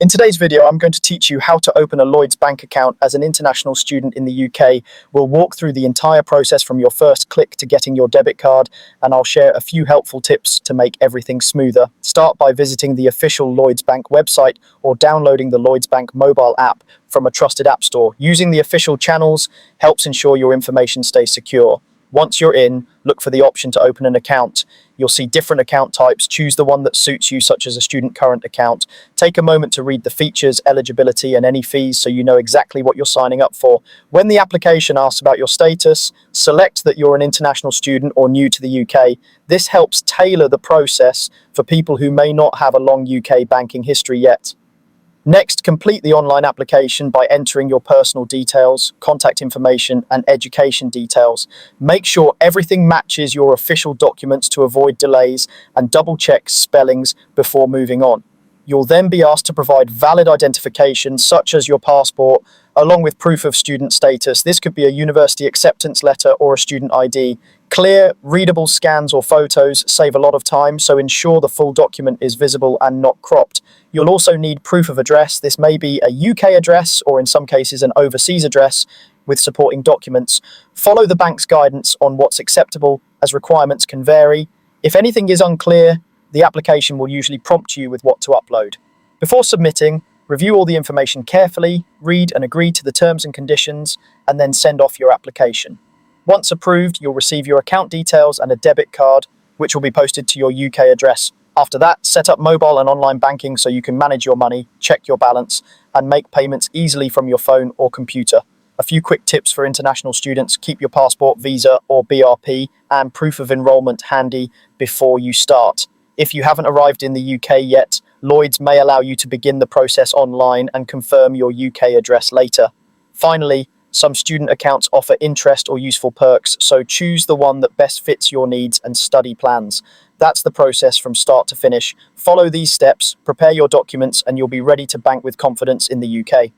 In today's video, I'm going to teach you how to open a Lloyds Bank account as an international student in the UK. We'll walk through the entire process from your first click to getting your debit card, and I'll share a few helpful tips to make everything smoother. Start by visiting the official Lloyds Bank website or downloading the Lloyds Bank mobile app from a trusted app store. Using the official channels helps ensure your information stays secure. Once you're in, look for the option to open an account. You'll see different account types. Choose the one that suits you, such as a student current account. Take a moment to read the features, eligibility, and any fees so you know exactly what you're signing up for. When the application asks about your status, select that you're an international student or new to the UK. This helps tailor the process for people who may not have a long UK banking history yet. Next, complete the online application by entering your personal details, contact information, and education details. Make sure everything matches your official documents to avoid delays, and double-check spellings before moving on. You'll then be asked to provide valid identification, such as your passport, along with proof of student status. This could be a university acceptance letter or a student ID. Clear, readable scans or photos save a lot of time, so ensure the full document is visible and not cropped. You'll also need proof of address. This may be a UK address or in some cases an overseas address with supporting documents. Follow the bank's guidance on what's acceptable, as requirements can vary. If anything is unclear, the application will usually prompt you with what to upload. Before submitting, review all the information carefully, read and agree to the terms and conditions, and then send off your application. Once approved, you'll receive your account details and a debit card, which will be posted to your UK address. After that, set up mobile and online banking so you can manage your money, check your balance, and make payments easily from your phone or computer. A few quick tips for international students: keep your passport, visa, or BRP, and proof of enrollment handy before you start. If you haven't arrived in the UK yet, Lloyds may allow you to begin the process online and confirm your UK address later. Finally, some student accounts offer interest or useful perks, so choose the one that best fits your needs and study plans. That's the process from start to finish. Follow these steps, prepare your documents, and you'll be ready to bank with confidence in the UK.